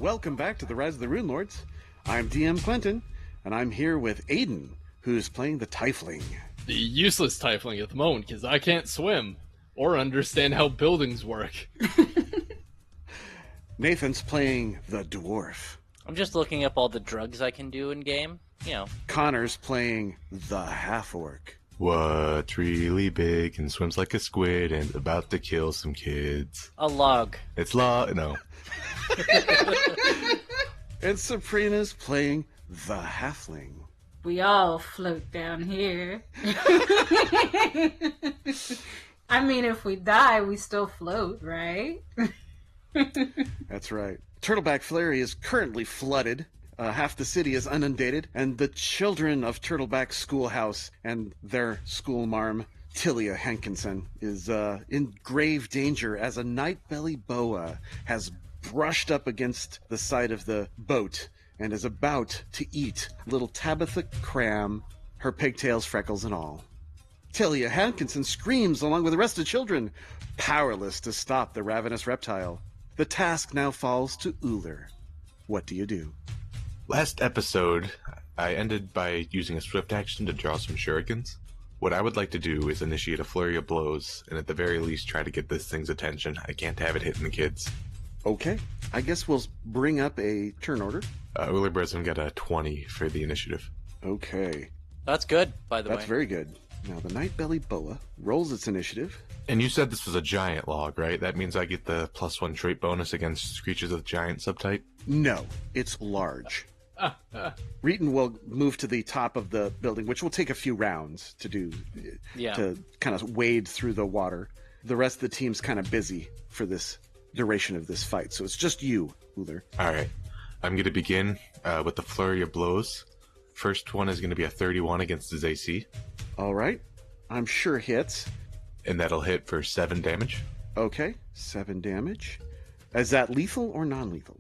Welcome back to the Rise of the Rune Lords. I'm DM Clinton, and I'm here with Aiden, who's playing the Tiefling. The useless Tiefling at the moment, because I can't swim or understand how buildings work. Nathan's playing the Dwarf. I'm just looking up all the drugs I can do in game. You know. Connor's playing the Half-Orc. What's really big and swims like a squid and about to kill some kids? A log. It's no. And Sabrina's playing the Halfling. We all float down here. I mean, if we die, we still float, right? That's right. Turtleback Flary is currently flooded. Half the city is inundated, and the children of Turtleback Schoolhouse and their schoolmarm, Tilia Hankinson, is in grave danger as a nightbelly boa has brushed up against the side of the boat and is about to eat little Tabitha Cram, her pigtails, freckles, and all. Tilia Hankinson screams along with the rest of the children, powerless to stop the ravenous reptile. The task now falls to Ullr. What do you do? Last episode, I ended by using a swift action to draw some shurikens. What I would like to do is initiate a flurry of blows, and at the very least try to get this thing's attention. I can't have it hitting the kids. Okay, I guess we'll bring up a turn order. Ullr Brism got a 20 for the initiative. Okay. That's good, by the way. That's very good. Now, the Nightbelly Boa rolls its initiative. And you said this was a giant log, right? That means I get the +1 trait bonus against creatures of giant subtype? No, it's large. Reetin will move to the top of the building, which will take a few rounds to do, to kind of wade through the water. The rest of the team's kind of busy for this duration of this fight, so it's just you, Ullr. All right. I'm going to begin with the flurry of blows. First one is going to be a 31 against his AC. All right. I'm sure hits. And that'll hit for 7 damage. Okay, 7 damage. Is that lethal or non-lethal?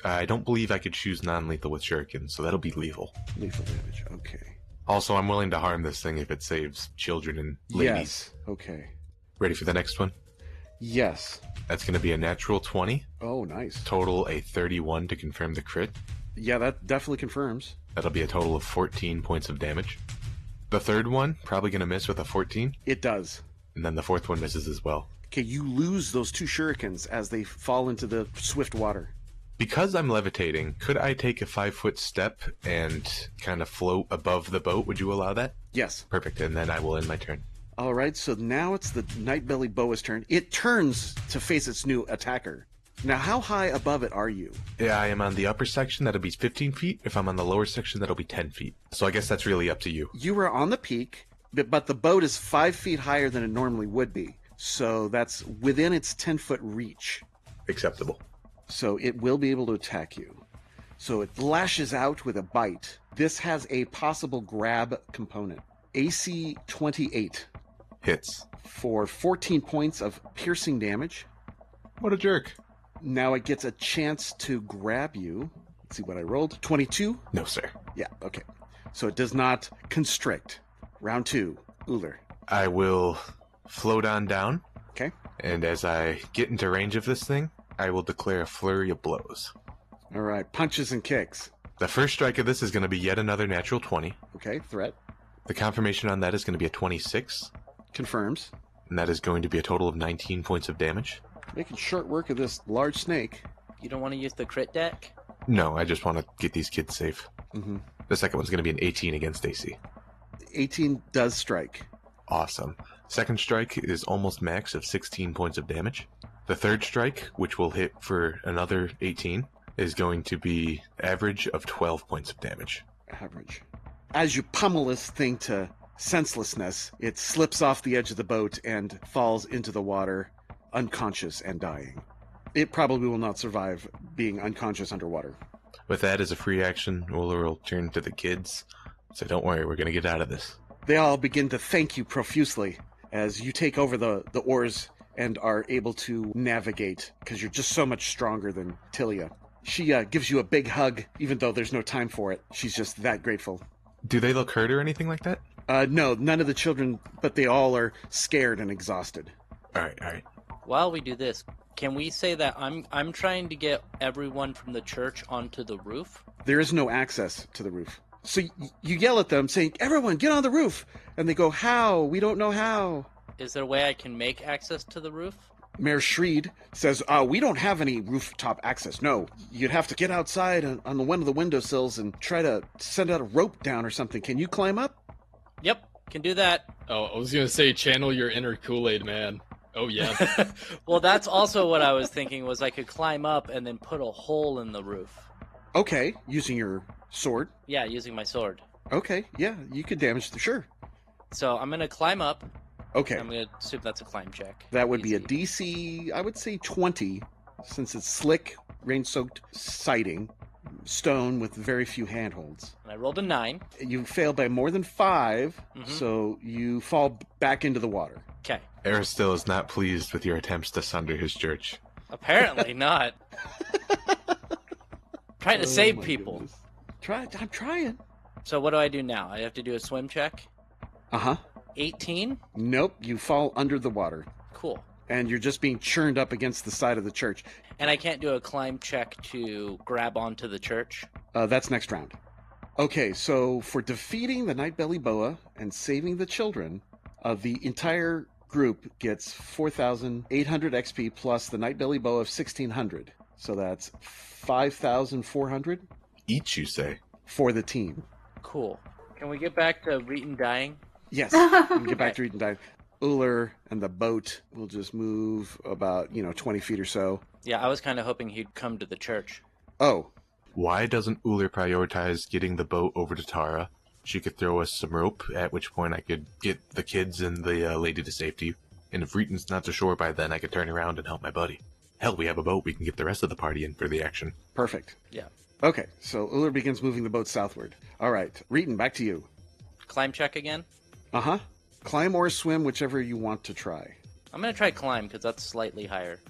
I don't believe I could choose non-lethal with shuriken, so that'll be lethal. Lethal damage, okay. Also, I'm willing to harm this thing if it saves children and ladies. Yes, okay. Ready for the next one? Yes. That's going to be a natural 20. Oh, nice. Total a 31 to confirm the crit. Yeah, that definitely confirms. That'll be a total of 14 points of damage. The third one, probably going to miss with a 14. It does. And then the fourth one misses as well. Okay, you lose those 2 shurikens as they fall into the swift water. Because I'm levitating, could I take a 5-foot step and kind of float above the boat? Would you allow that? Yes. Perfect, and then I will end my turn. All right, so now it's the Nightbelly Boa's turn. It turns to face its new attacker. Now, how high above it are you? Yeah, I am on the upper section. That'll be 15 feet. If I'm on the lower section, that'll be 10 feet. So I guess that's really up to you. You are on the peak, but the boat is 5 feet higher than it normally would be. So that's within its 10-foot reach. Acceptable. So it will be able to attack you. So it lashes out with a bite. This has a possible grab component. AC 28. Hits. For 14 points of piercing damage. What a jerk. Now it gets a chance to grab you. Let's see what I rolled. 22? No, sir. Yeah, okay. So it does not constrict. Round 2. Ullr. I will float on down. Okay. And as I get into range of this thing, I will declare a flurry of blows. All right. Punches and kicks. The first strike of this is going to be yet another natural 20. Okay. Threat. The confirmation on that is going to be a 26. Confirms. And that is going to be a total of 19 points of damage. Making short work of this large snake. You don't want to use the crit deck? No, I just want to get these kids safe. Mm-hmm. The second one's going to be an 18 against AC. 18 does strike. Awesome. Second strike is almost max of 16 points of damage. The third strike, which will hit for another 18, is going to be average of 12 points of damage. Average. As you pummel this thing to senselessness, it slips off the edge of the boat and falls into the water, unconscious and dying. It probably will not survive being unconscious underwater. With that as a free action, Ullr will turn to the kids. So don't worry, we're going to get out of this. They all begin to thank you profusely as you take over the oars and are able to navigate because you're just so much stronger than Tilia. She gives you a big hug, even though there's no time for it. She's just that grateful. Do they look hurt or anything like that? No, none of the children, but they all are scared and exhausted. All right. While we do this, can we say that I'm trying to get everyone from the church onto the roof? There is no access to the roof. So you yell at them saying, everyone, get on the roof. And they go, how? We don't know how. Is there a way I can make access to the roof? Mayor Shreed says, we don't have any rooftop access. No, you'd have to get outside on one of the windowsills and try to send out a rope down or something. Can you climb up? Yep, can do that. Oh, I was gonna say channel your inner Kool-Aid man. Oh yeah. Well, that's also what I was thinking, was I could climb up and then put a hole in the roof. Okay, using your sword. Yeah, using my sword. Okay, yeah, you could damage sure. So I'm gonna climb up. Okay. I'm gonna assume that's a climb check. That would Easy. be a DC, I would say 20, since it's slick, rain-soaked siding, stone with very few handholds. And I rolled a 9. You fail by more than 5, Mhm. so you fall back into the water. Okay. Aristil is not pleased with your attempts to sunder his church. Apparently not. Trying to Oh save my people. goodness. I'm trying. So what do I do now? I have to do a swim check. Uh-huh. 18? Nope, you fall under the water, Cool. and you're just being churned up against the side of the church. And I can't do a climb check to grab onto the church? That's next round. Okay, so for defeating the Nightbelly Boa and saving the children, the entire group gets 4,800 XP plus the Nightbelly Boa of 1,600. So that's 5,400 Each, you say? for the team. Cool. Can we get back to Reetin dying? Yes, you can get back to Reetin Dive. Ullr and the boat will just move about, 20 feet or so. Yeah, I was kind of hoping he'd come to the church. Oh, Why doesn't Ullr prioritize getting the boat over to Tara? She could throw us some rope, at which point I could get the kids and the lady to safety. And if Reetin's not to shore by then, I could turn around and help my buddy. Hell, we have a boat. We can get the rest of the party in for the action. perfect. Yeah. Okay, so Ullr begins moving the boat southward. All right, Reetin, back to you. Climb check again? Uh-huh. Climb or swim, whichever you want to try. I'm going to try climb because that's slightly higher.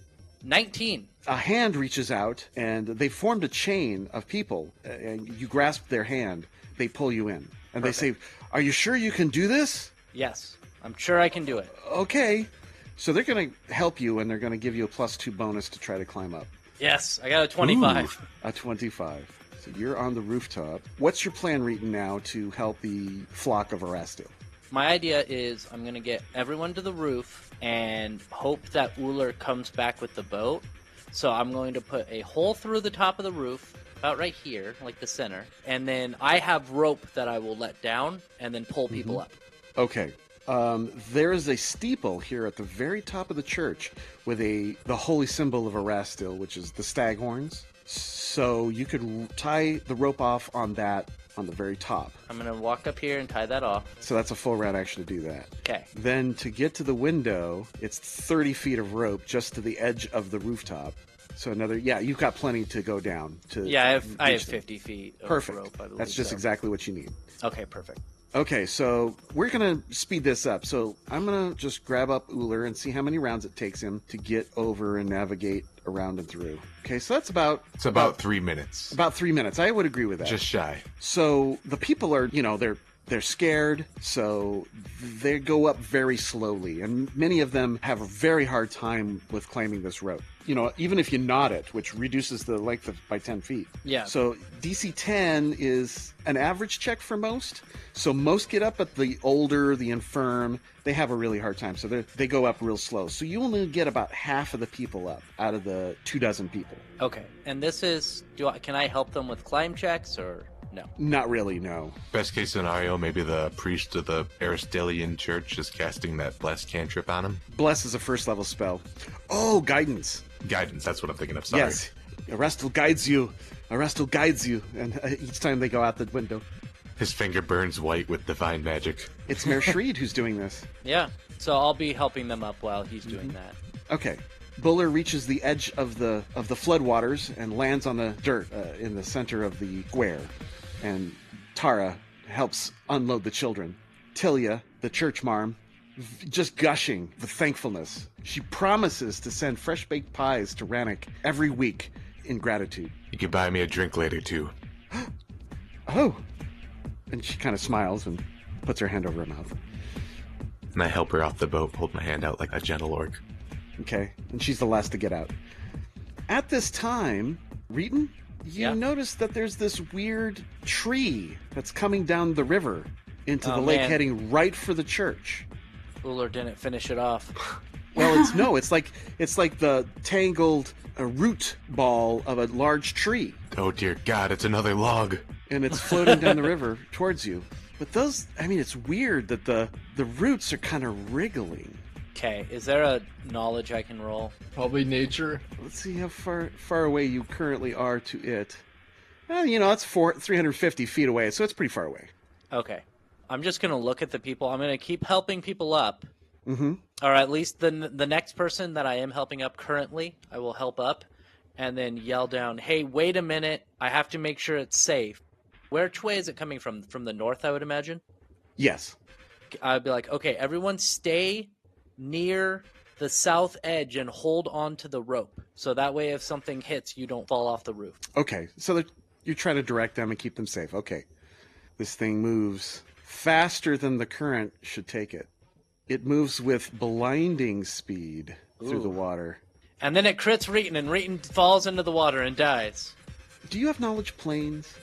19! A hand reaches out, and they formed a chain of people, and you grasp their hand. They pull you in, and they say, are you sure you can do this? Yes, I'm sure I can do it. Okay. So they're going to help you, and they're going to give you a +2 bonus to try to climb up. Yes, I got a 25. A 25. So you're on the rooftop. What's your plan, Reetin, now to help the flock of Erastil? My idea is I'm going to get everyone to the roof and hope that Ullr comes back with the boat. So I'm going to put a hole through the top of the roof, about right here, like the center. And then I have rope that I will let down and then pull people up. Okay. There is a steeple here at the very top of the church with the holy symbol of Erastil, which is the stag horns. So you could tie the rope off on that on the very top. I'm going to walk up here and tie that off. So that's a full round action to do that. Okay. Then to get to the window, it's 30 feet of rope just to the edge of the rooftop. So you've got plenty to go down. Yeah, I have reach them. 50 feet of Perfect. rope, I believe. That's just so. exactly what you need. Okay, perfect. Okay, so we're going to speed this up. So I'm going to just grab up Ullr and see how many rounds it takes him to get over and navigate around and through. Okay, so that's about... It's about 3 minutes. About 3 minutes. I would agree with that. Just shy. So the people are, they're scared, so they go up very slowly, and many of them have a very hard time with climbing this rope. Even if you knot it, which reduces the length by 10 feet. Yeah. So DC 10 is an average check for most. So most get up, but the older, the infirm, they have a really hard time. So they go up real slow. So you only get about half of the people up out of the 24 people. Okay, and this is... Can I help them with climb checks, or no? Not really, no. Best case scenario, maybe the priest of the Aristelian church is casting that bless cantrip on him. Bless is a first level spell. Oh, guidance. Guidance, that's what I'm thinking of. Sorry. Yes. Erastil guides you. Erastil guides you. And each time they go out the window. His finger burns white with divine magic. It's Mayor Shreed who's doing this. Yeah, so I'll be helping them up while he's doing that. Okay. Bullr reaches the edge of the floodwaters and lands on the dirt in the center of the square. And Tara helps unload the children. Tilia, the church marm, just gushing with thankfulness. She promises to send fresh-baked pies to Rannoch every week in gratitude. You can buy me a drink later, too. Oh! And she kind of smiles and puts her hand over her mouth. And I help her off the boat, hold my hand out like a gentle orc. Okay, and she's the last to get out. At this time, Reetin, you notice that there's this weird tree that's coming down the river into the lake, heading right for the church. Ullr didn't finish it off. Well, it's like the tangled root ball of a large tree. Oh dear God, it's another log. And it's floating down the river towards you. But it's weird that the roots are kind of wriggling. Okay, is there a knowledge I can roll? Probably nature. Let's see how far away you currently are to it. That's 350 feet away, so it's pretty far away. Okay. I'm just going to look at the people. I'm going to keep helping people up. Mm-hmm. Or at least the next person that I am helping up currently, I will help up. And then yell down, hey, wait a minute. I have to make sure it's safe. Which way is it coming from? From the north, I would imagine? Yes. I'd be like, okay, everyone stay near the south edge and hold on to the rope. So that way if something hits, you don't fall off the roof. Okay, so you're trying to direct them and keep them safe. Okay. This thing moves faster than the current should take it. It moves with blinding speed through the water. And then it crits Reetin, and Reetin falls into the water and dies. Do you have knowledge planes?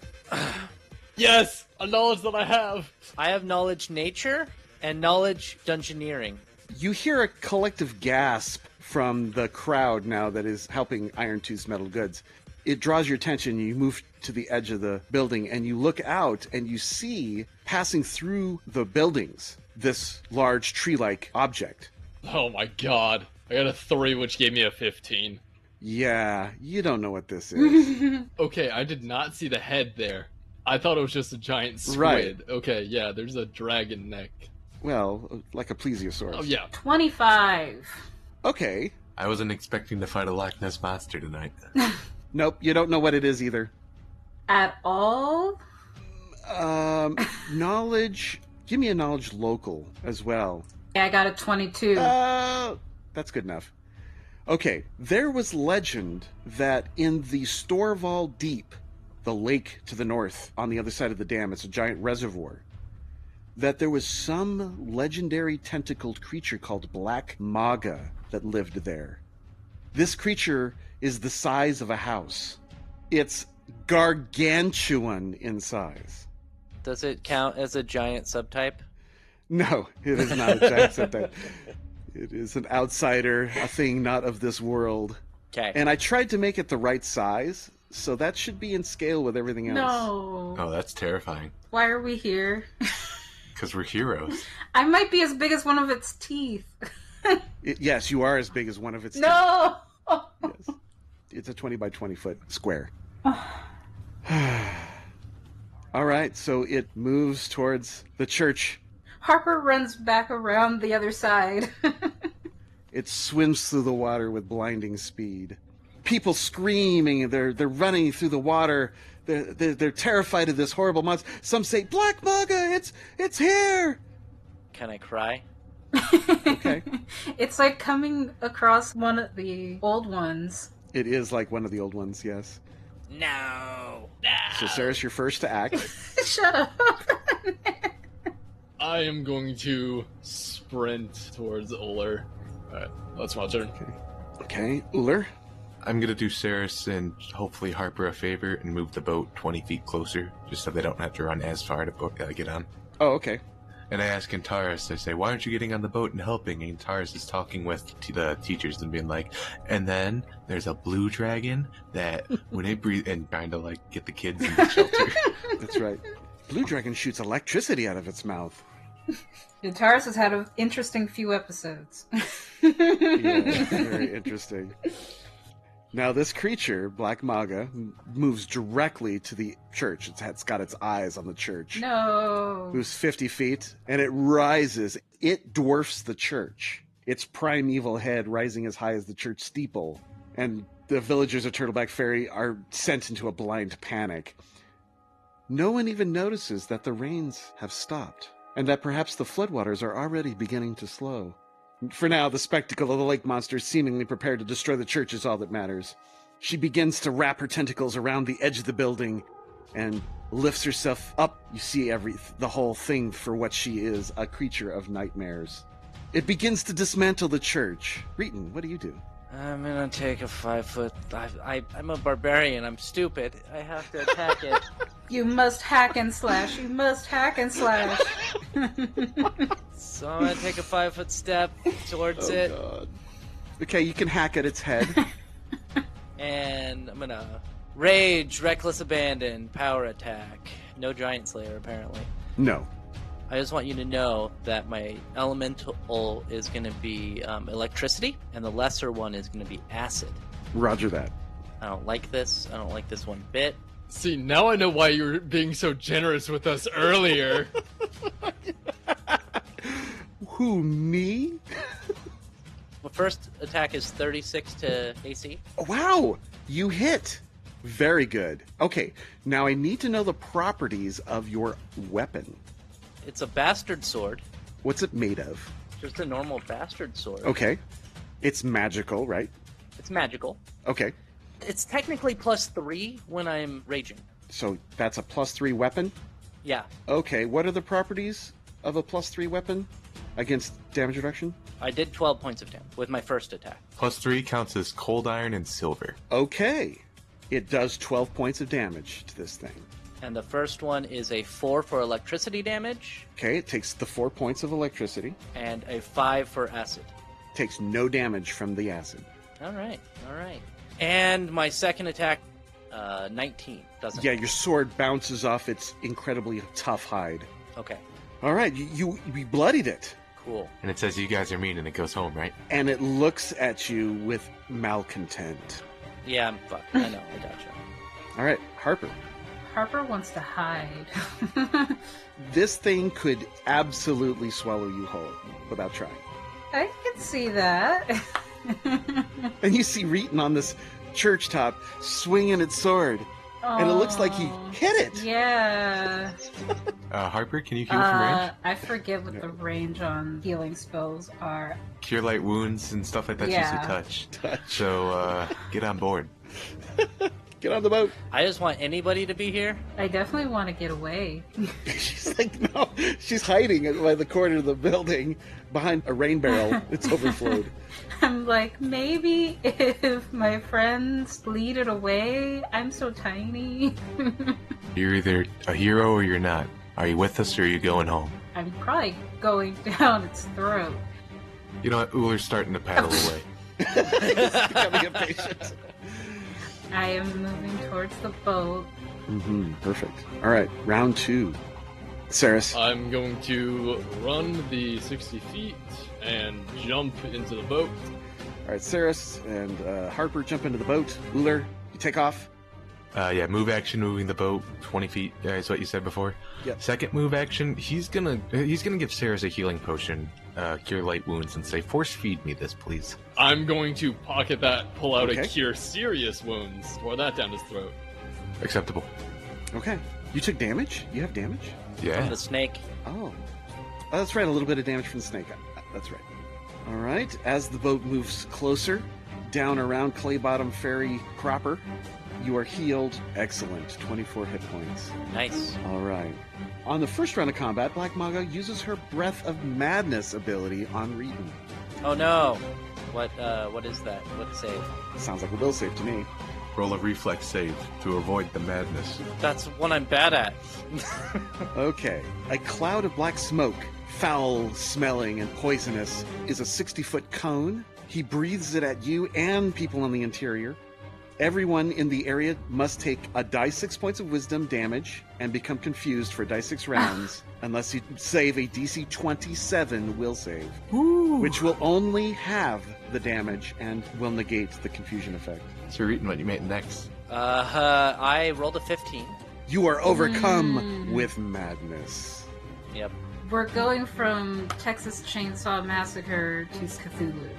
Yes! A knowledge that I have! I have knowledge nature and knowledge dungeoneering. You hear a collective gasp from the crowd now that is helping Iron Tooth's Metal Goods. It draws your attention. You move to the edge of the building, and you look out, and you see, passing through the buildings, this large tree-like object. Oh my god. I got a 3, which gave me a 15. Yeah, you don't know what this is. Okay, I did not see the head there. I thought it was just a giant squid. Right. Okay, yeah, there's a dragon neck. Well, like a plesiosaurus. Oh, yeah. 25. Okay. I wasn't expecting to fight a Loch Ness monster tonight. Nope, you don't know what it is either. At all? Knowledge. Give me a knowledge local as well. Yeah, I got a 22. That's good enough. Okay, there was legend that in the Storval Deep, the lake to the north on the other side of the dam, it's a giant reservoir, that there was some legendary tentacled creature called Black Maga that lived there. This creature is the size of a house. It's gargantuan in size. Does it count as a giant subtype? No, it is not a giant subtype. It is an outsider, a thing not of this world. Okay. And I tried to make it the right size, so that should be in scale with everything else. No. Oh, that's terrifying. Why are we here? Because we're heroes. I might be as big as one of its teeth. Yes, you are as big as one of its No! teeth. Yes. It's a 20 by 20 foot square. All right, so it moves towards the church. Harper runs back around the other side. It swims through the water with blinding speed. People screaming, they're running through the water. They're terrified of this horrible monster. Some say, Black Maga, it's here! Can I cry? Okay. It's like coming across one of the old ones. It is like one of the old ones, yes. No. So Sarah's your first to act. Shut up. I am going to sprint towards Ullr. Alright, that's my turn. Okay, Ullr. I'm going to do Saris and hopefully Harper a favor and move the boat 20 feet closer, just so they don't have to run as far to get on. Oh, okay. And I ask Antares, I say, why aren't you getting on the boat and helping? And Antares is talking with the teachers and being like, and then there's a blue dragon that when it breathes, and trying to like get the kids in the shelter. That's right. Blue dragon shoots electricity out of its mouth. Taurus has had an interesting few episodes. Yeah, very interesting. Now, this creature, Black Maga, moves directly to the church. It's got its eyes on the church. No. Moves 50 feet, and it rises. It dwarfs the church. Its primeval head rising as high as the church steeple. And the villagers of Turtleback Ferry are sent into a blind panic. No one even notices that the rains have stopped, and that perhaps the floodwaters are already beginning to slow. For now, the spectacle of the lake monster seemingly prepared to destroy the church is all that matters. She begins to wrap her tentacles around the edge of the building and lifts herself up. You see the whole thing for what she is, a creature of nightmares. It begins to dismantle the church. Reetin, what do you do? I'm gonna take a 5 foot. I'm a barbarian. I'm stupid. I have to attack it. You must hack and slash. You must hack and slash. So I'm gonna take a 5 foot step towards it. God. Okay, you can hack at its head. And I'm gonna rage, reckless abandon, power attack. No giant slayer apparently. No. I just want you to know that my elemental is going to be electricity, and the lesser one is going to be acid. Roger that. I don't like this. I don't like this one bit. See, now I know why you were being so generous with us earlier. Who, me? The first attack is 36 to AC. Wow, you hit. Very good. Okay, now I need to know the properties of your weapon. It's a bastard sword. What's it made of? Just a normal bastard sword. Okay. It's magical, right? It's magical. Okay. It's technically +3 when I'm raging. So that's a +3 weapon? Yeah. Okay, what are the properties of a +3 weapon against damage reduction? I did 12 points of damage with my first attack. +3 counts as cold iron and silver. Okay. It does 12 points of damage to this thing. And the first one is a 4 for electricity damage. Okay, it takes the 4 points of electricity. And a 5 for acid. Takes no damage from the acid. Alright, alright. And my second attack, 19. Doesn't. Yeah, your sword bounces off its incredibly tough hide. Okay, All right, you bloodied it. cool. And it says you guys are mean and it goes home, right? And it looks at you with malcontent. Yeah, I'm fucked. I know, I gotcha. All right, Harper. Harper wants to hide. This thing could absolutely swallow you whole without trying. I can see that. And you see Reetin on this church top swinging its sword. And it looks like he hit it. Yeah. Harper, can you heal from range? I forget what the range on healing spells are. Cure light wounds and stuff like that Yeah. usually touch. So, get on board. Get on the boat. I just want anybody to be here. I definitely want to get away. She's like, no. She's hiding by the corner of the building behind a rain barrel. It's overflowed. I'm like, maybe if my friends lead it away, I'm so tiny. You're either a hero or you're not. Are you with us or are you going home? I'm probably going down its throat. You know what? Ullr's starting to paddle away. He's becoming impatient. I am moving towards the boat. Perfect. All right, round 2. Saris. I'm going to run the 60 feet and jump into the boat. All right, Saris and Harper jump into the boat. Ullr, you take off. Yeah, move action, moving the boat 20 feet. Yeah, is what you said before. Yep. Second move action, he's gonna give Saris a healing potion, cure light wounds, and say, "Force feed me this, please." I'm going to pocket that, pull out Okay. a cure serious wounds, pour that down his throat. Acceptable. Okay. You took damage? You have damage? Yeah. The snake. Oh, that's right. A little bit of damage from the snake. That's right. All right. As the boat moves closer, down around Claybottom Ferry proper, you are healed. Excellent. 24 hit points. Nice. All right. On the first round of combat, Black Maga uses her Breath of Madness ability on Reetin. Oh no. What is that? What save? Sounds like a will save to me. Roll a reflex save to avoid the madness. That's what I'm bad at. Okay. A cloud of black smoke, foul smelling and poisonous, is a 60-foot cone. He breathes it at you and people in the interior. Everyone in the area must take a die 6 points of wisdom damage and become confused for die 6 rounds unless you save a DC 27 will save, which will only have the damage and will negate the confusion effect. So, Reetin, what you made next? I rolled a 15. You are overcome with madness. Yep. We're going from Texas Chainsaw Massacre to Cthulhu.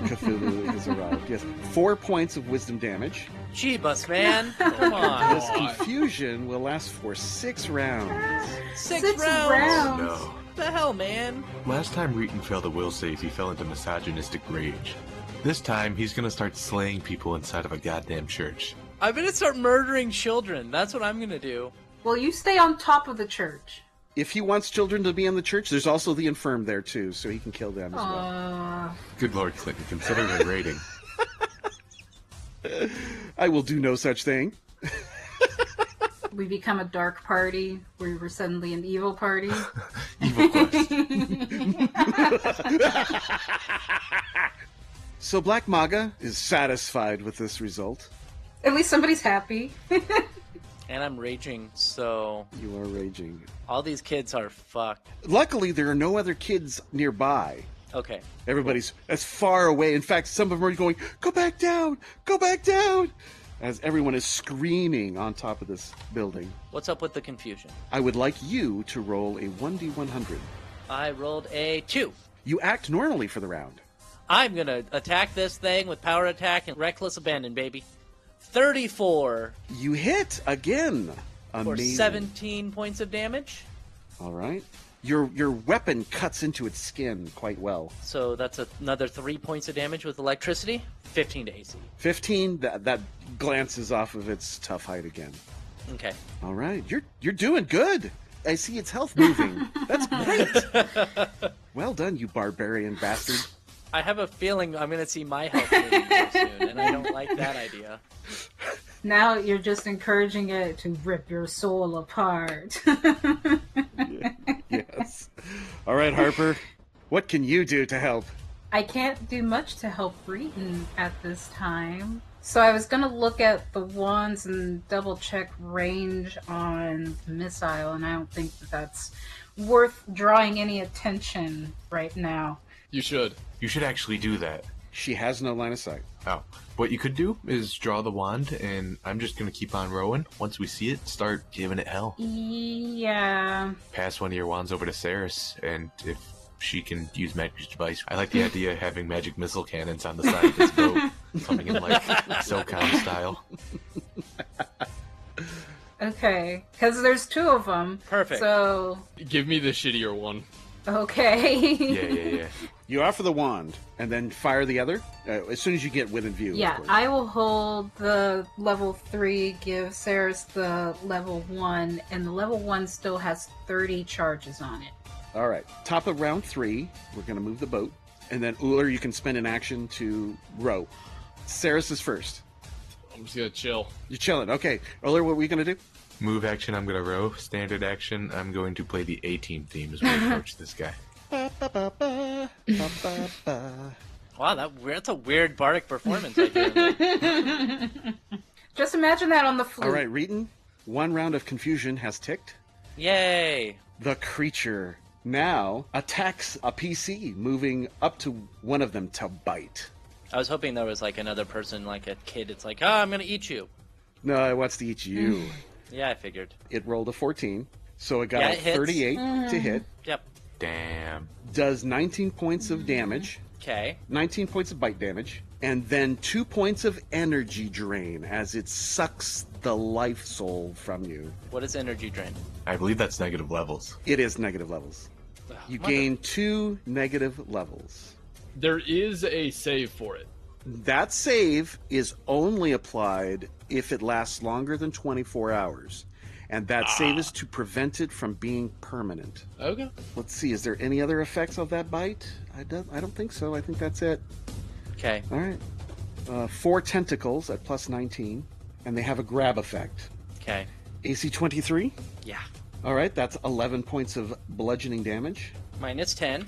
Cthulhu has arrived. Yes, 4 points of wisdom damage. Jeebus, man. Come on. This confusion will last for 6 rounds. Six Six rounds. rounds. No. What the hell, man? Last time Reetin failed a will save, he fell into misogynistic rage. This time, he's gonna start slaying people inside of a goddamn church. I'm gonna start murdering children. That's what I'm gonna do. Well, you stay on top of the church. If he wants children to be in the church, there's also the infirm there too, so he can kill them as well. Good Lord, Clinton, consider her rating. I will do no such thing. We become a dark party where we're suddenly an evil party. Evil quest. So Black Maga is satisfied with this result. At least somebody's happy. And I'm raging, so You are raging. all these kids are fucked. Luckily, there are no other kids nearby. Okay. Everybody's as far away. In fact, some of them are going, go back down, as everyone is screaming on top of this building. What's up with the confusion? I would like you to roll a 1d100. I rolled a 2. You act normally for the round. I'm gonna attack this thing with power attack and reckless abandon, baby. 34 You hit again. for Amazing. 17 points of damage. All right. Your weapon cuts into its skin quite well. So that's another 3 points of damage with electricity. 15 to AC. 15, that glances off of its tough hide again. Okay. All right. You're doing good. I see its health moving. That's great. Well done, you barbarian bastard. I have a feeling I'm gonna see my health moving real soon, and I don't like that idea. Now you're just encouraging it to rip your soul apart. Yes. All right, Harper. What can you do to help? I can't do much to help Reetin at this time. So I was going to look at the wands and double check range on missile, and I don't think that that's worth drawing any attention right now. You should. You should actually do that. She has no line of sight. Oh. What you could do is draw the wand, and I'm just going to keep on rowing. Once we see it, start giving it hell. Yeah. Pass one of your wands over to Saris, and if she can use magic device. I like the idea of having magic missile cannons on the side of this boat, coming in like SOCOM style. Okay. Because there's 2 of them. Perfect. So, Give me the shittier one. okay. Yeah. You offer the wand and then fire the other as soon as you get within view. Yeah, of course. I will hold the level 3, give Saris the level 1, and the level 1 still has 30 charges on it. All right. Top of round 3, we're going to move the boat. And then, Ullr, you can spend an action to row. Saris is first. I'm just gonna chill. You're chilling. Okay. Ullr, what are we going to do? Move action, I'm going to row. Standard action, I'm going to play the A-Team theme as we approach this guy. Wow, that's a weird bardic performance I hear. Just imagine that on the flute. All right, Reetin, 1 round of confusion has ticked. Yay! The creature now attacks a PC, moving up to one of them to bite. I was hoping there was like another person, like a kid. It's like, I'm gonna eat you. No, it wants to eat you. Yeah, I figured. It rolled a 14, so it got Yeah, a it hits. 38 to hit. Yep. Damn. Does 19 points of damage, Okay. 19 points of bite damage, and then 2 points of energy drain as it sucks the life soul from you. What is energy drain? I believe that's negative levels. It is negative levels. You gain 2 negative levels. There is a save for it. That save is only applied if it lasts longer than 24 hours. And that save is to prevent it from being permanent. Okay. Let's see, is there any other effects of that bite? I don't think so. I think that's it. Okay. All right. 4 tentacles at plus 19, and they have a grab effect. Okay. AC 23. Yeah. All right, that's 11 points of bludgeoning damage. Minus 10.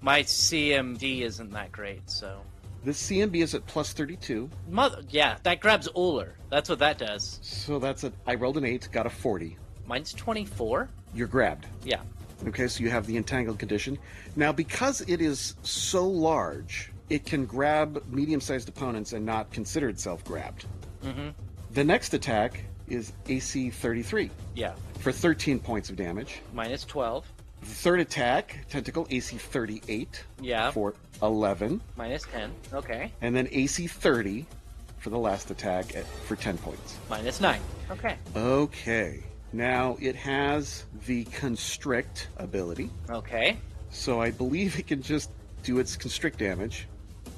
My CMD isn't that great, so. This CMB is at plus 32, Yeah, that grabs Ullr. That's what that does. so I rolled an 8, got a 40. Mine's 24. You're grabbed. Yeah. Okay, so you have the entangled condition. Now, because it is so large, it can grab medium-sized opponents and not consider itself grabbed. Mm-hmm. The next attack is AC 33 Yeah. for 13 points of damage. Minus 12. The third attack, Tentacle, AC 38 Yeah. for 11. Minus 10. Okay. And then AC 30 for the last attack for 10 points. Minus 9. Okay. Okay. Now, it has the Constrict ability. Okay. So I believe it can just do its Constrict damage.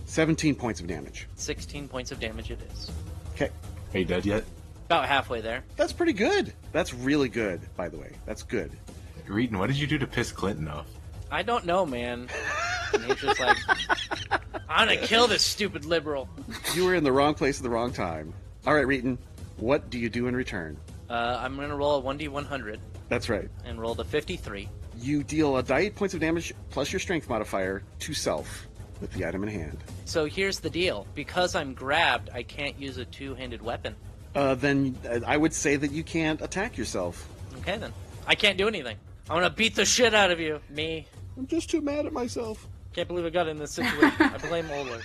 17 points of damage. 16 points of damage it is. Okay. Are you dead yet? About halfway there. That's pretty good. That's really good, by the way. That's good. Reetin, what did you do to piss Clinton off? I don't know, man. And he's just like, I'm gonna kill this stupid liberal. You were in the wrong place at the wrong time. All right, Reetin, what do you do in return? I'm gonna roll a 1d100 That's right. and roll the 53. You deal a die 8 points of damage plus your strength modifier to self with the item in hand. So here's the deal. Because I'm grabbed, I can't use a two-handed weapon. Then I would say that you can't attack yourself. Okay, then. I can't do anything. I'm gonna beat the shit out of you. Me. I'm just too mad at myself. Can't believe I got in this situation. I blame Ullr.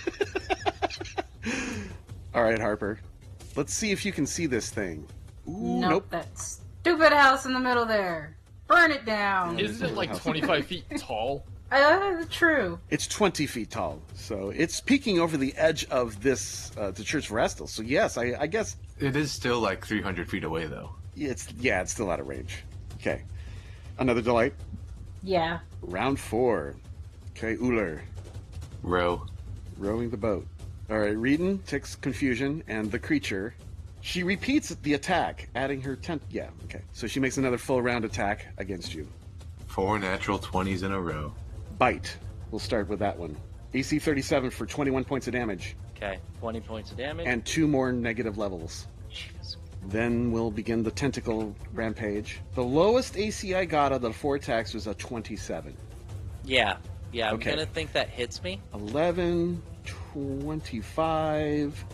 All right, Harper. Let's see if you can see this thing. Ooh, Nope, that stupid house in the middle there. Burn it down. Isn't it like 25 feet tall? True. It's 20 feet tall, so it's peeking over the edge of this, the Church of Restal. So yes, I guess It is still like 300 feet away, though. it's still out of range. Okay, another delight. Yeah. Round 4. Okay, Ullr, Row. rowing the boat. All right, Reetin takes confusion, and the creature. She repeats the attack, adding her Yeah, okay. So she makes another full round attack against you. 4 natural 20s in a row. Bite. We'll start with that one. AC 37 for 21 points of damage, Okay, 20 points of damage. and 2 more negative levels. Jesus. Then we'll begin the Tentacle rampage. The lowest AC I got of the 4 attacks was a 27. Yeah, I'm Okay. gonna think that hits me. 11, 25,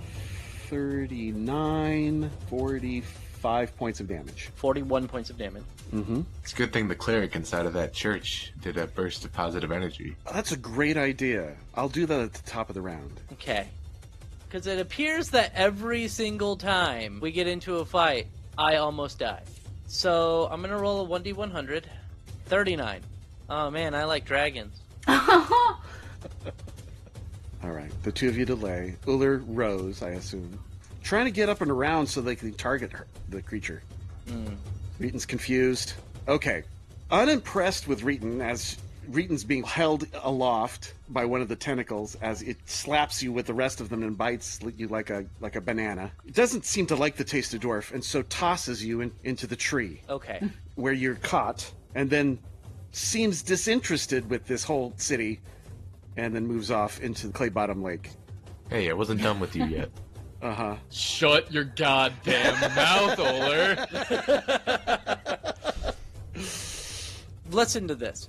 39, 45 points of damage. 41 points of damage. Mm-hmm. It's a good thing the cleric inside of that church did a burst of positive energy. That's a great idea. I'll do that at the top of the round. Okay. Because it appears that every single time we get into a fight, I almost die. So I'm going to roll a 1d100. 39. Oh man, I like dragons. All right, the two of you delay. Ullr rows, I assume, trying to get up and around so they can target the creature. Reetin's confused. Okay, unimpressed with Reetin as Reetin's being held aloft by one of the tentacles as it slaps you with the rest of them and bites you like a banana. It doesn't seem to like the taste of dwarf, and so tosses you into the tree Okay. where you're caught, and then seems disinterested with this whole city, and then moves off into the Claybottom Lake. Hey, I wasn't done with you yet. Uh-huh. Shut your goddamn mouth, Ullr. Listen to this.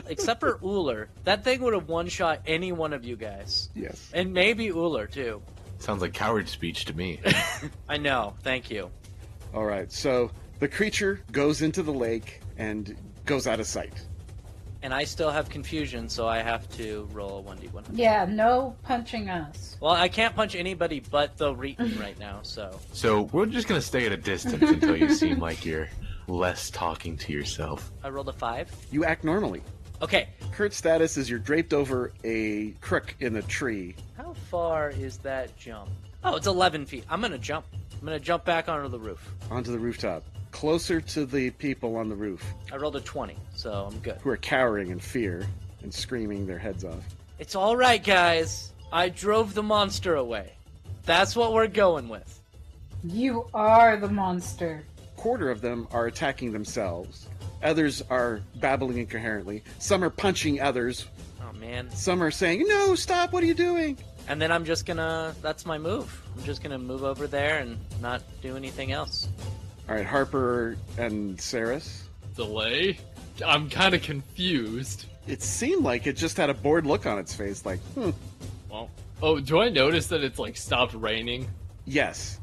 Except for Ullr, that thing would have one-shot any one of you guys. Yes. And maybe Ullr, too. Sounds like coward speech to me. I know. Thank you. All right, so the creature goes into the lake and goes out of sight. And I still have confusion, so I have to roll a 1d100. Yeah, no punching us. Well, I can't punch anybody but the Reetin right now, so... So we're just gonna stay at a distance until you seem like you're less talking to yourself. I rolled a 5. You act normally. Okay. Current status is you're draped over a crook in the tree. How far is that jump? Oh, it's 11 feet. I'm gonna jump. I'm gonna jump back onto the roof. Onto the rooftop. Closer to the people on the roof I rolled a 20, so I'm good. who are cowering in fear and screaming their heads off. It's alright, guys. I drove the monster away. That's what we're going with. You are the monster. Quarter of them are attacking themselves. Others are babbling incoherently. Some are punching others. Oh, man. Some are saying, "No, stop, what are you doing?" And then I'm just gonna... That's my move. I'm just gonna move over there and not do anything else. All right, Harper and Saris. Delay? I'm kind of confused. It seemed like it just had a bored look on its face, like, Well, oh, do I notice that it's like stopped raining? yes.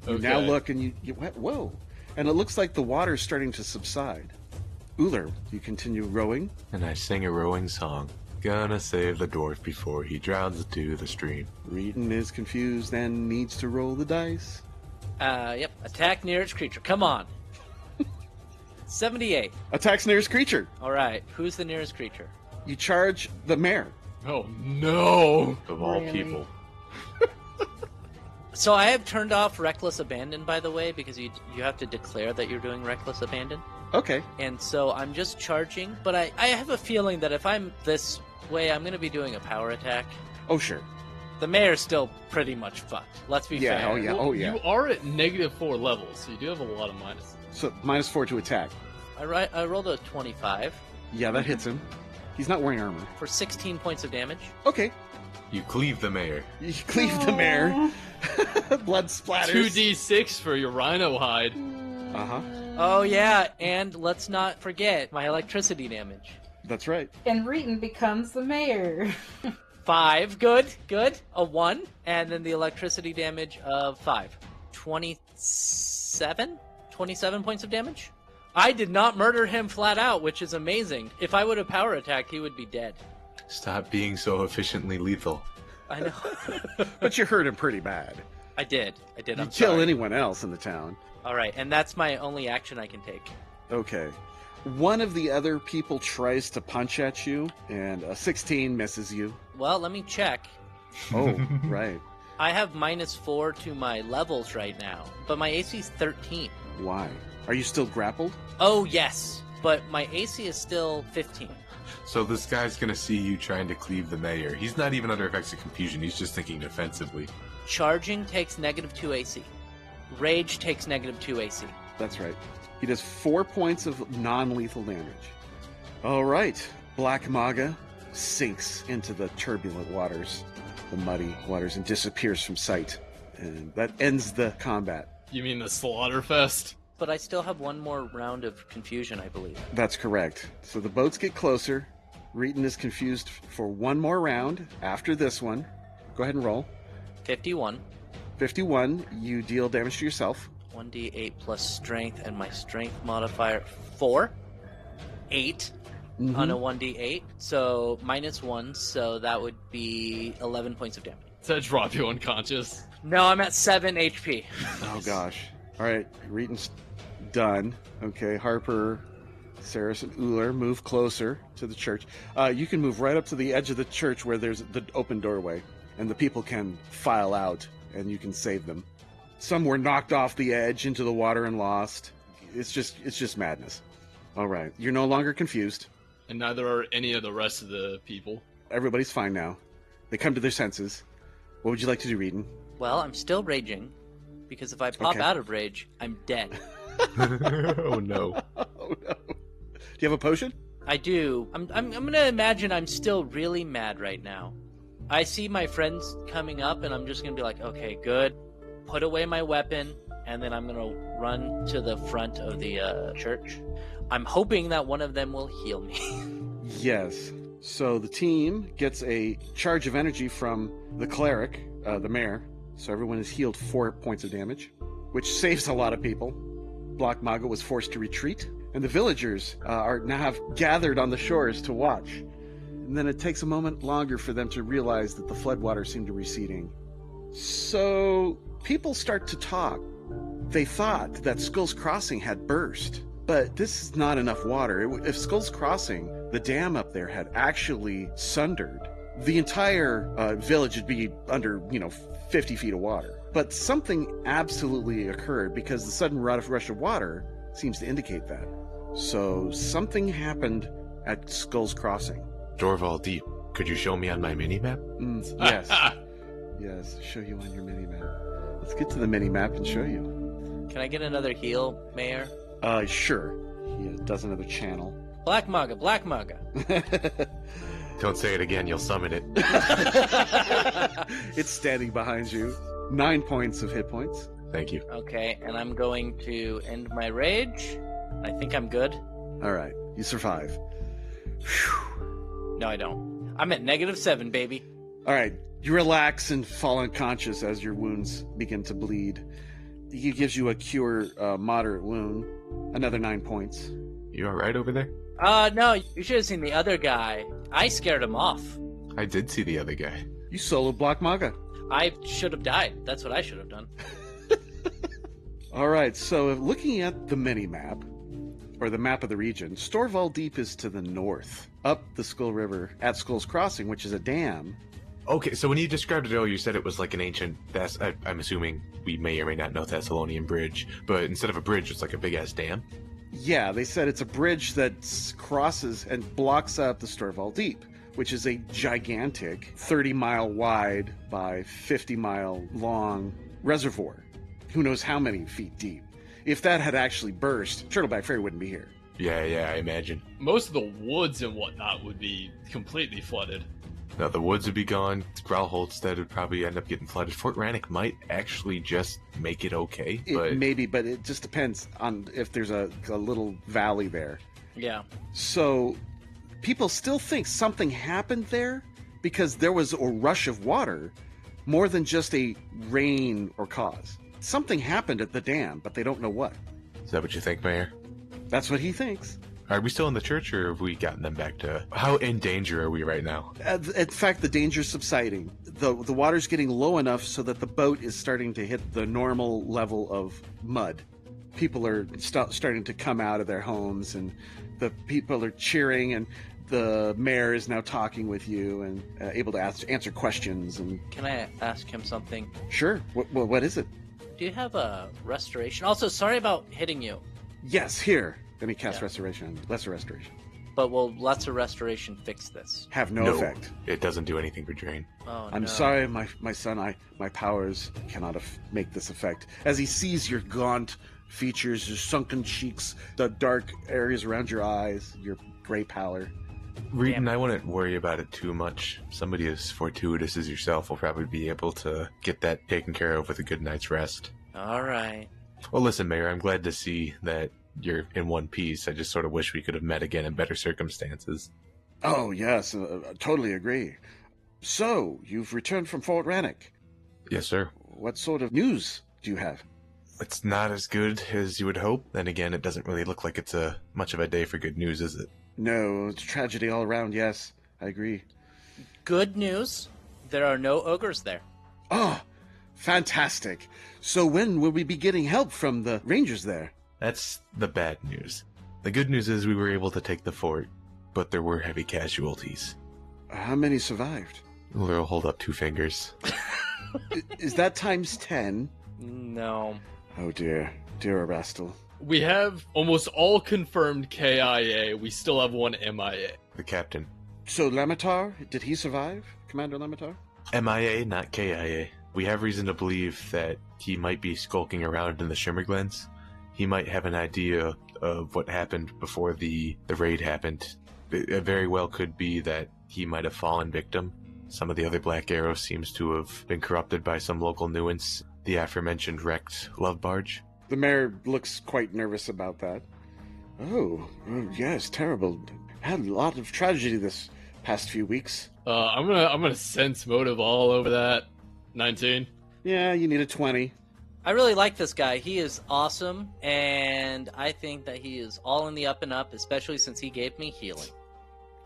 You Okay. now look and whoa. And it looks like the water's starting to subside. Ullr, you continue rowing. And I sing a rowing song. Gonna save the dwarf before he drowns into the stream. Reetin is confused and needs to roll the dice. Yep. Attack nearest creature. Come on. 78. Attacks nearest creature. Alright. Who's the nearest creature? You charge the mare. Oh no! Of all Really? people. So I have turned off Reckless Abandon, by the way, because you have to declare that you're doing Reckless Abandon. Okay. And so I'm just charging, but I have a feeling that if I'm this way, I'm going to be doing a power attack. Oh, sure. The mayor's still pretty much fucked. Let's be Yeah, fair. oh yeah, oh yeah. You are at -4 levels, so you do have a lot of minuses. So -4 to attack. I rolled a 25 Yeah, that hits him. He's not wearing armor. for 16 points of damage. Okay. You cleave the mayor. You cleave the mayor. Blood splatters. 2d6 for your rhino hide. Uh-huh. Oh yeah, and let's not forget my electricity damage. That's right. And Reetin becomes the mayor. 5, good. A 1, and then the electricity damage of 5. 27 points of damage. I did not murder him flat out, which is amazing. If I would have power attacked, he would be dead. Stop being so efficiently lethal. I know. But you hurt him pretty bad. I did. You I'm kill sorry. anyone else in the town. All right, and that's my only action I can take. Okay. One of the other people tries to punch at you, and a 16 misses you. Well, let me check. Oh, right. I have -4 to my levels right now, but my AC is 13. Why? Are you still grappled? Oh, yes, but my AC is still 15. So this guy's gonna see you trying to cleave the mayor. He's not even under effects of confusion. He's just thinking defensively. Charging takes -2 AC. Rage takes -2 AC. That's right. He does 4 points of non-lethal damage. All right. Black Maga sinks into the turbulent waters, the muddy waters, and disappears from sight. And that ends the combat. You mean the Slaughterfest? But I still have one more round of confusion, I believe. That's correct. So the boats get closer. Reetin is confused for one more round after this one. Go ahead and roll. 51. 51, you deal damage to yourself. 1d8 plus strength, and my strength modifier 4. 8 on a 1d8. So -1, so that would be 11 points of damage. Does that drop you unconscious? No, I'm at 7 HP. Oh gosh. All right, Reetin's done. Okay, Harper, Saris, and Ullr move closer to the church. You can move right up to the edge of the church where there's the open doorway, and the people can file out, and you can save them. Some were knocked off the edge into the water and lost. It's just madness. All right, you're no longer confused. And neither are any of the rest of the people. Everybody's fine now. They come to their senses. What would you like to do, Reetin? Well, I'm still raging, because if I pop Okay. out of rage, I'm dead. Oh no. Oh no. Do you have a potion? I do. I'm gonna imagine I'm still really mad right now. I see my friends coming up, and I'm just gonna be like, okay, good. Put away my weapon, and then I'm gonna run to the front of the church. I'm hoping that one of them will heal me. Yes. So the team gets a charge of energy from the cleric, the mayor. So everyone is healed 4 points of damage, which saves a lot of people. Black Maga was forced to retreat, and the villagers are now have gathered on the shores to watch. And then it takes a moment longer for them to realize that the floodwaters seem to be receding. So people start to talk. They thought that Skull's Crossing had burst, but this is not enough water. If Skull's Crossing, the dam up there, had actually sundered, the entire village would be under, 50 feet of water. But something absolutely occurred, because the sudden rush of water seems to indicate that. So something happened at Skull's Crossing. Dorval Deep, could you show me on my mini-map? Yes. Yes, show you on your mini-map. Let's get to the mini-map and show you. Can I get another heal, Mayor? Sure. He does another channel. Black Maga, Black Maga. Don't say it again, you'll summon it. It's standing behind you. 9 points of hit points. Thank you. Okay, and I'm going to end my rage. I think I'm good. All right, you survive. Whew. No, I don't. I'm at -7, baby. All right, you relax and fall unconscious as your wounds begin to bleed. He gives you a cure moderate wound, another 9 points. You alright over there? No, you should have seen the other guy. I scared him off. I did see the other guy. You solo Black Maga. I should have died. That's what I should have done. All right, so looking at the mini-map, or the map of the region, Storval Deep is to the north, up the Skull River at Skull's Crossing, which is a dam. Okay, so when you described it earlier, you said it was like an ancient, I'm assuming we may or may not know Thessalonian bridge, but instead of a bridge, it's like a big-ass dam? Yeah, they said it's a bridge that crosses and blocks up the Storval Deep, which is a gigantic 30-mile wide by 50-mile long reservoir. Who knows how many feet deep. If that had actually burst, Turtleback Ferry wouldn't be here. Yeah, I imagine. Most of the woods and whatnot would be completely flooded. Now, the woods would be gone. Growlholstead would probably end up getting flooded. Fort Rannoch might actually just make it okay, but... Maybe, but it just depends on if there's a little valley there. Yeah. So, people still think something happened there because there was a rush of water more than just a rain or cause. Something happened at the dam, but they don't know what. Is that what you think, Mayor? That's what he thinks. Are we still in the church, or have we gotten them back to... How in danger are we right now? In fact, the danger's subsiding. The water's getting low enough so that the boat is starting to hit the normal level of mud. People are starting to come out of their homes, and the people are cheering, and the mayor is now talking with you and able to answer questions. And Can I ask him something? Sure. What is it? Do you have a restoration? Also, sorry about hitting you. Yes, here. Then he casts Yeah. lesser restoration. But will lesser restoration fix this? Have no effect. It doesn't do anything for Drain. Oh, I'm no. sorry, my son. My powers cannot make this effect. As he sees your gaunt features, your sunken cheeks, the dark areas around your eyes, your gray pallor. Reetin, I wouldn't worry about it too much. Somebody as fortuitous as yourself will probably be able to get that taken care of with a good night's rest. All right. Well, listen, Mayor, I'm glad to see that you're in one piece. I just sort of wish we could have met again in better circumstances. Oh, yes, totally agree. So, you've returned from Fort Rannoch. Yes, sir. What sort of news do you have? It's not as good as you would hope. Then again, it doesn't really look like it's much of a day for good news, is it? No, it's tragedy all around, yes. I agree. Good news. There are no ogres there. Oh, fantastic. So when will we be getting help from the rangers there? That's the bad news. The good news is we were able to take the fort, but there were heavy casualties. How many survived? Ullr will hold up 2 fingers. Is that times 10? No. Oh dear. Dear Arastal. We have almost all confirmed KIA. We still have one MIA. The captain. So Lamitar, did he survive? Commander Lamitar? MIA, not KIA. We have reason to believe that he might be skulking around in the Shimmerglens. He might have an idea of what happened before the raid happened. It very well could be that he might have fallen victim. Some of the other Black Arrow seems to have been corrupted by some local nuance, the aforementioned wrecked love barge. The mayor looks quite nervous about that. Oh, yes, terrible. Had a lot of tragedy this past few weeks. I'm gonna sense motive all over that. 19. Yeah, you need a 20. I really like this guy. He is awesome, and I think that he is all in the up and up, especially since he gave me healing.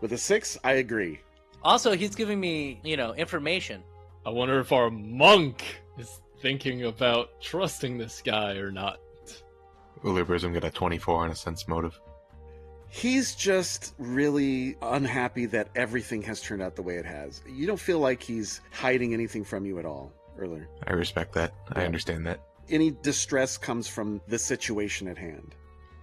With a 6, I agree. Also, he's giving me, information. I wonder if our monk is thinking about trusting this guy or not. Ullr Prism got a 24 on a sense motive. He's just really unhappy that everything has turned out the way it has. You don't feel like he's hiding anything from you at all, Ullr. I respect that. I Yeah. understand that. Any distress comes from the situation at hand.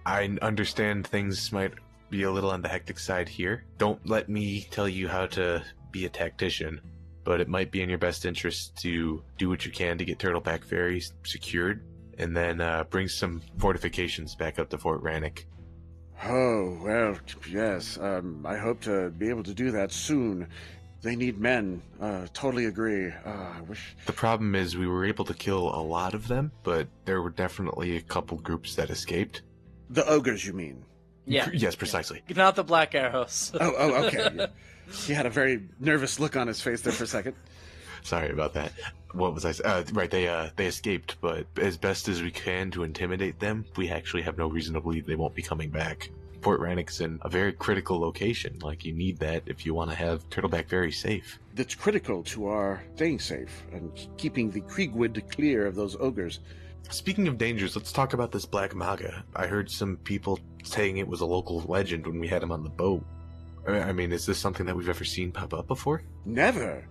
I understand things might be a little on the hectic side here. Don't let me tell you how to be a tactician, but it might be in your best interest to do what you can to get Turtleback Ferry secured, and then bring some fortifications back up to Fort Rannoch. Oh, well, yes. I hope to be able to do that soon. They need men. Totally agree. I wish... The problem is we were able to kill a lot of them, but there were definitely a couple groups that escaped. The ogres, you mean? Yeah. Yes, precisely. Not the Black Arrows. Oh, okay. Yeah. He had a very nervous look on his face there for a second. Sorry about that. What was I saying? Right, they escaped, but as best as we can to intimidate them, we actually have no reason to believe they won't be coming back. Fort Rannoch's in a very critical location. Like, you need that if you want to have Turtleback Ferry safe. That's critical to our staying safe and keeping the Kriegwood clear of those ogres. Speaking of dangers, let's talk about this Black Maga. I heard some people saying it was a local legend when we had him on the boat. I mean, is this something that we've ever seen pop up before? Never.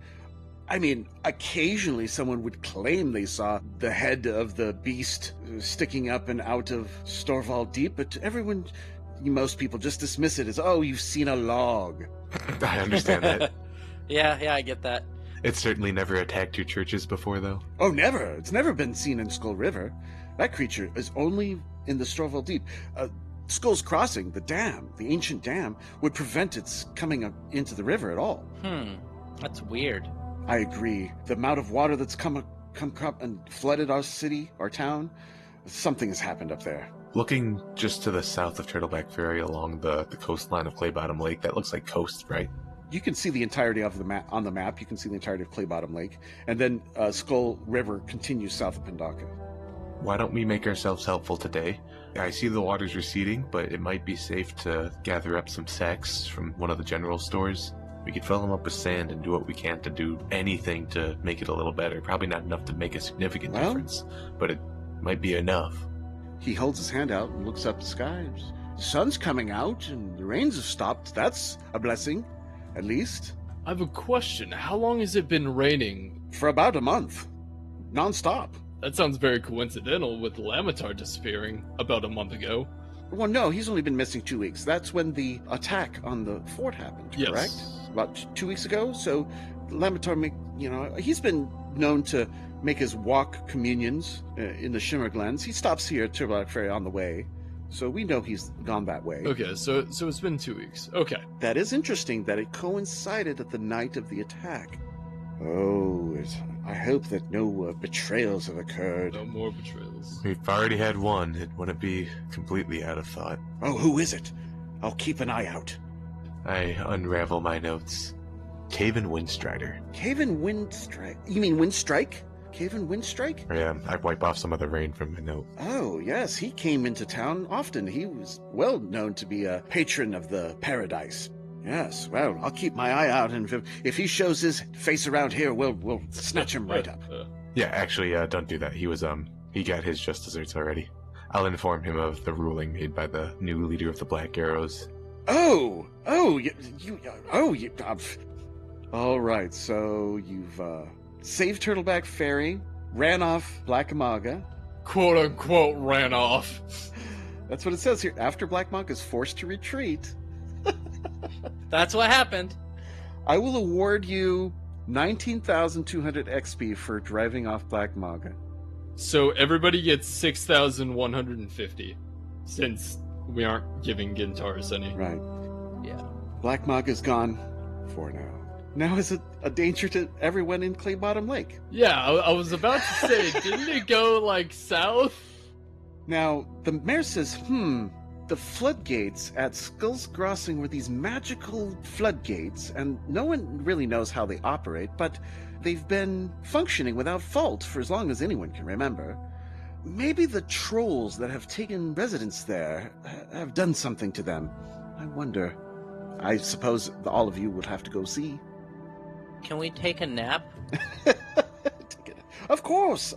I mean, occasionally someone would claim they saw the head of the beast sticking up and out of Storval Deep, but most people just dismiss it as, oh, you've seen a log. I understand that. Yeah, I get that. It's certainly never attacked your churches before, though. Oh, never. It's never been seen in Skull River. That creature is only in the Storval Deep. Skull's Crossing, the dam, the ancient dam, would prevent its coming up into the river at all. That's weird. I agree. The amount of water that's come up and flooded our city, our town, something has happened up there. Looking just to the south of Turtleback Ferry along the coastline of Claybottom Lake, that looks like coast, right? You can see the entirety of the map on the map. You can see the entirety of Claybottom Lake, and then Skull River continues south of Pandaka. Why don't we make ourselves helpful today? I see the water's receding, but it might be safe to gather up some sacks from one of the general stores. We could fill them up with sand and do what we can to do anything to make it a little better. Probably not enough to make a significant difference, but it might be enough. He holds his hand out and looks up the sky. The sun's coming out and the rains have stopped. That's a blessing, at least. I have a question. How long has it been raining? For about a month. Non-stop. That sounds very coincidental with Lamitar disappearing about a month ago. Well, no, he's only been missing 2 weeks. That's when the attack on the fort happened, Yes. correct? About 2 weeks ago. So Lamitar, he's been known to make his walk communions in the Shimmer Glens. He stops here at Turtleback Ferry on the way. So we know he's gone that way. Okay, so it's been 2 weeks. Okay. That is interesting that it coincided at the night of the attack. Oh, I hope that no betrayals have occurred. No more betrayals. We've already had one. It wouldn't be completely out of thought. Oh, who is it? I'll keep an eye out. I unravel my notes. Caven Windstrider. Caven Windstrike? You mean Windstrike? Caven Windstrike? Yeah, I wipe off some of the rain from my note. Oh, yes, he came into town often. He was well known to be a patron of the paradise. Yes, well, I'll keep my eye out, and if he shows his face around here, we'll snatch him right up. Yeah, actually, don't do that. He got his just desserts already. I'll inform him of the ruling made by the new leader of the Black Arrows. All right, so you've saved Turtleback Ferry, ran off Black Amaga. Quote unquote ran off. That's what it says here. After Black Amaga is forced to retreat, That's what happened. I will award you 19,200 XP for driving off Black Amaga. So everybody gets 6,150, since we aren't giving Gintars any. Right. Yeah. Black Amaga's gone for now. Now is it a danger to everyone in Claybottom Lake? Yeah, I was about to say, didn't it go, south? Now, the mayor says, the floodgates at Skull's Crossing were these magical floodgates, and no one really knows how they operate, but they've been functioning without fault for as long as anyone can remember. Maybe the trolls that have taken residence there have done something to them. I wonder. I suppose all of you would have to go see. Can we take a nap? Of course.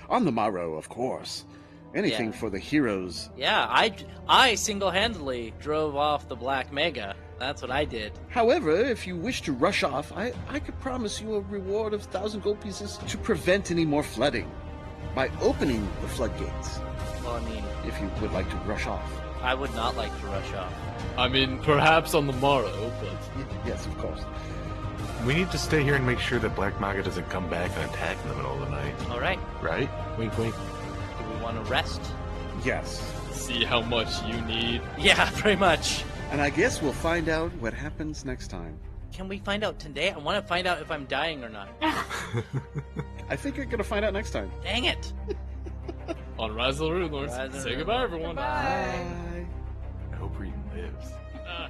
On the morrow, of course. Anything Yeah. for the heroes. Yeah, I single-handedly drove off the Black Mega. That's what I did. However, if you wish to rush off, I could promise you a reward of 1,000 gold pieces to prevent any more flooding by opening the floodgates, Well, I mean, if you would like to rush off. I would not like to rush off. I mean, perhaps on the morrow, but... Yes, of course. We need to stay here and make sure that Black Maga doesn't come back and attack in the middle of the night. All right. Right? Wink, wink. Do we want to rest? Yes. See how much you need. Yeah, pretty much. And I guess we'll find out what happens next time. Can we find out today? I want to find out if I'm dying or not. I think you're going to find out next time. Dang it. On Rise of the Rune Lords, Rise of the say Rune goodbye, Lords. everyone. Bye. I hope Reetin lives. Ah.